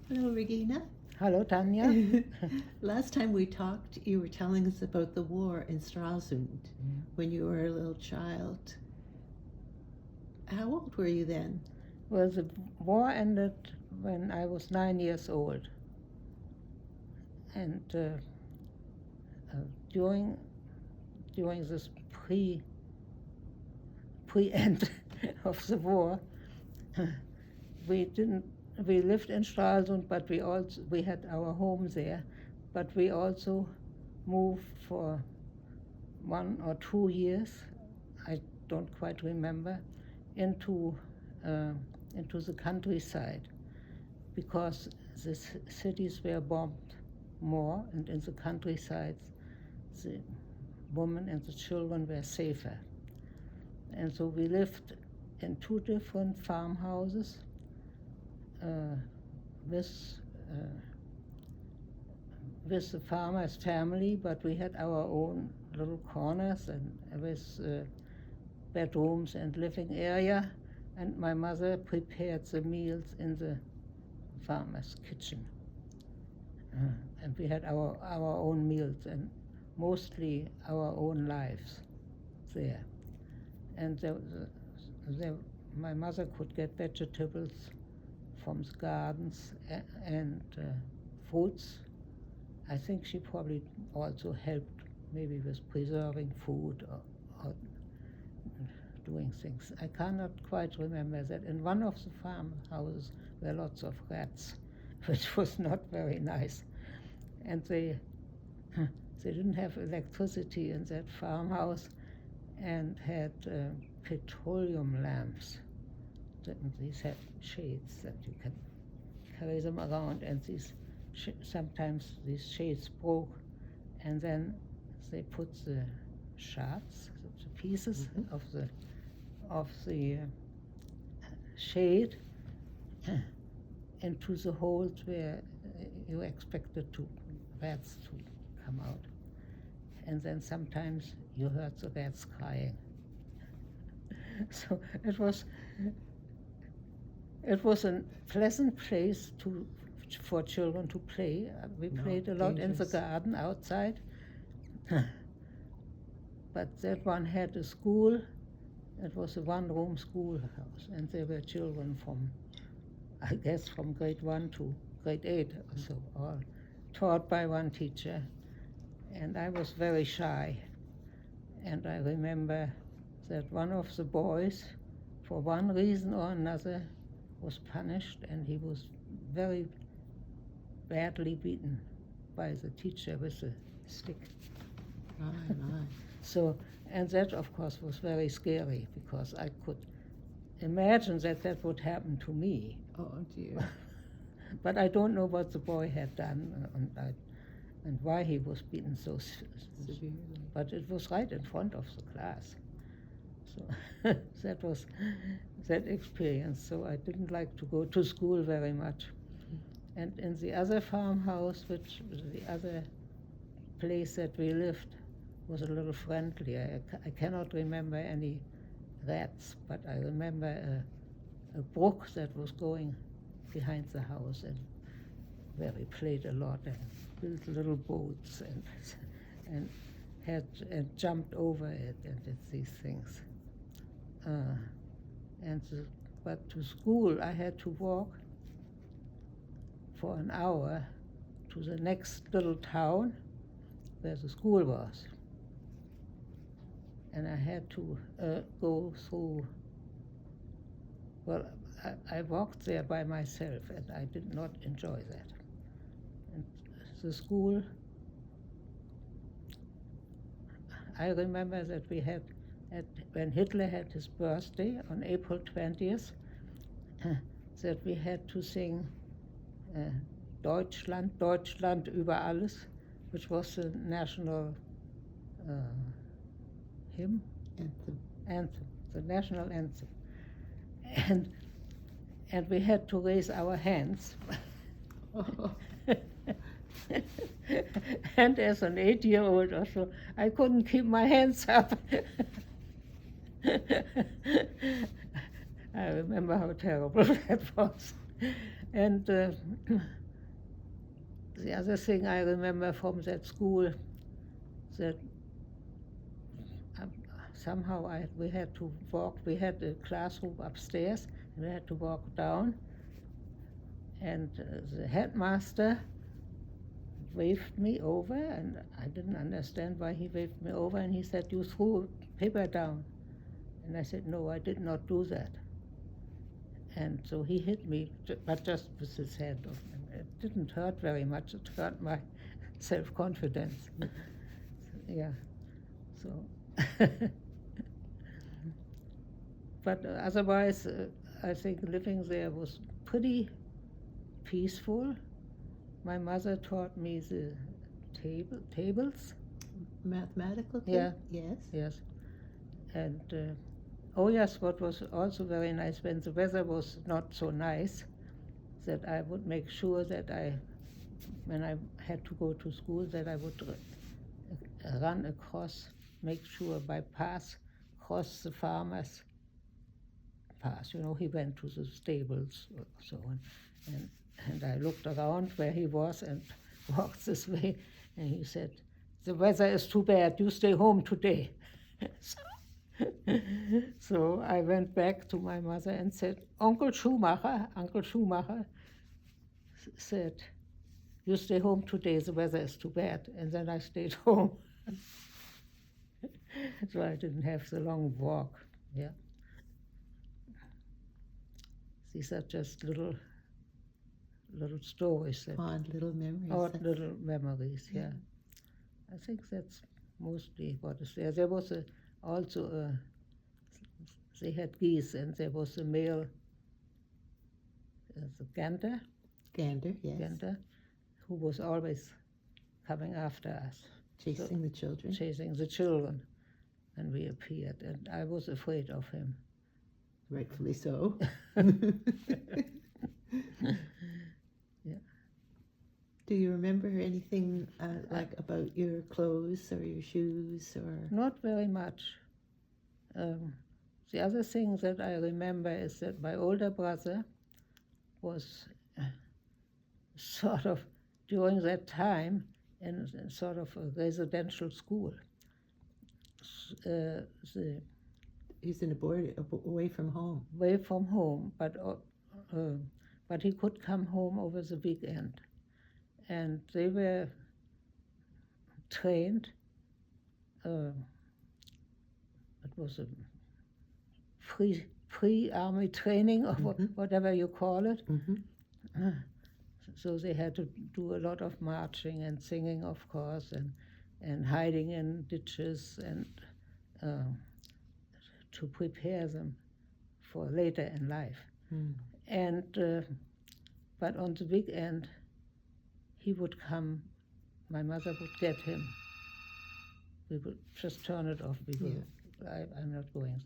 Hello, Regina. Hello, Tanya. Last time we talked, you were telling us about the war in Stralsund when you were a little child. How old were you then? Well, the war ended when I was 9 years old. And during this pre-end of the war, we lived in Stralsund, but we had our home there, but we also moved for 1 or 2 years, I don't quite remember, into the countryside, because the cities were bombed more, and in the countryside the women and the children were safer. And so we lived in 2 different farmhouses with the farmer's family, but we had our own little corners and with bedrooms and living area, and my mother prepared the meals in the farmer's kitchen. And we had our own meals and mostly our own lives there. And my mother could get vegetables from the gardens and fruits. I think she probably also helped maybe with preserving food or doing things. I cannot quite remember that. In one of the farmhouses were lots of rats, which was not very nice. And they didn't have electricity in that farmhouse and had petroleum lamps. These had shades that you can carry them around, and sometimes these shades broke, and then they put the shards, the pieces of the shade into the holes where you expected rats to come out. And then sometimes you heard the rats crying. So it was a pleasant place for children to play. We played a lot in the garden outside. But that one had a school. It was a one-room schoolhouse, and there were children from grade 1 to grade 8 or so, all taught by one teacher. And I was very shy. And I remember that one of the boys, for one reason or another, was punished, and he was very badly beaten by the teacher with a stick. My. So, and that of course was very scary, because I could imagine that would happen to me. Oh dear. But I don't know what the boy had done and why he was beaten so severely. But it was right in front of the class. So that was that experience. So I didn't like to go to school very much. And in the other farmhouse, which was the other place that we lived, was a little friendlier. I cannot remember any rats, but I remember a brook that was going behind the house, and where we played a lot and built little boats and jumped over it and did these things. But to school I had to walk for an hour to the next little town where the school was. And I had to go through, well, I walked there by myself, and I did not enjoy that. And the school, I remember that we had, when Hitler had his birthday on April 20th, that we had to sing Deutschland, Deutschland über alles, which was the national hymn? Anthem, the national anthem. And we had to raise our hands. And as an 8-year-old or so, I couldn't keep my hands up. I remember how terrible that was. And the other thing I remember from that school, that um, somehow we had to walk. We had a classroom upstairs, and we had to walk down. And the headmaster waved me over, and I didn't understand why he waved me over. And he said, "You threw paper down." And I said, "No, I did not do that." And so he hit me, but just with his hand. It didn't hurt very much. It hurt my self-confidence. Yeah. So, but otherwise, I think living there was pretty peaceful. My mother taught me the tables. Mathematical thing? Yeah. Yes. Yes. And oh yes, what was also very nice, when the weather was not so nice, that I would make sure that when I had to go to school, that I would run across, make sure cross the farmer's path. You know, he went to the stables or so on. And I looked around where he was and walked this way, and he said, "The weather is too bad, you stay home today." So I went back to my mother and said, Uncle Schumacher said, "You stay home today, the weather is too bad." And then I stayed home. So I didn't have the long walk. Yeah. These are just little stories, that Fond little memories. odd little memories. Yeah. I think that's mostly what is there. There was also they had geese, and there was a male, the gander, Yes. gander, who was always coming after us, Chasing the children. chasing the children when we appeared, and I was afraid of him. Rightfully so. Yeah. Do you remember anything like about your clothes or your shoes or? Not very much. The other thing that I remember is that my older brother was sort of, during that time, in sort of a residential school. He's in away from home. Away from home, but he could come home over the weekend. And they were trained. It was a pre-army training, or whatever you call it. Mm-hmm. So they had to do a lot of marching and singing, of course, and hiding in ditches, and to prepare them for later in life. And but on the weekend, he would come. My mother would get him. We would just turn it off. I'm not going.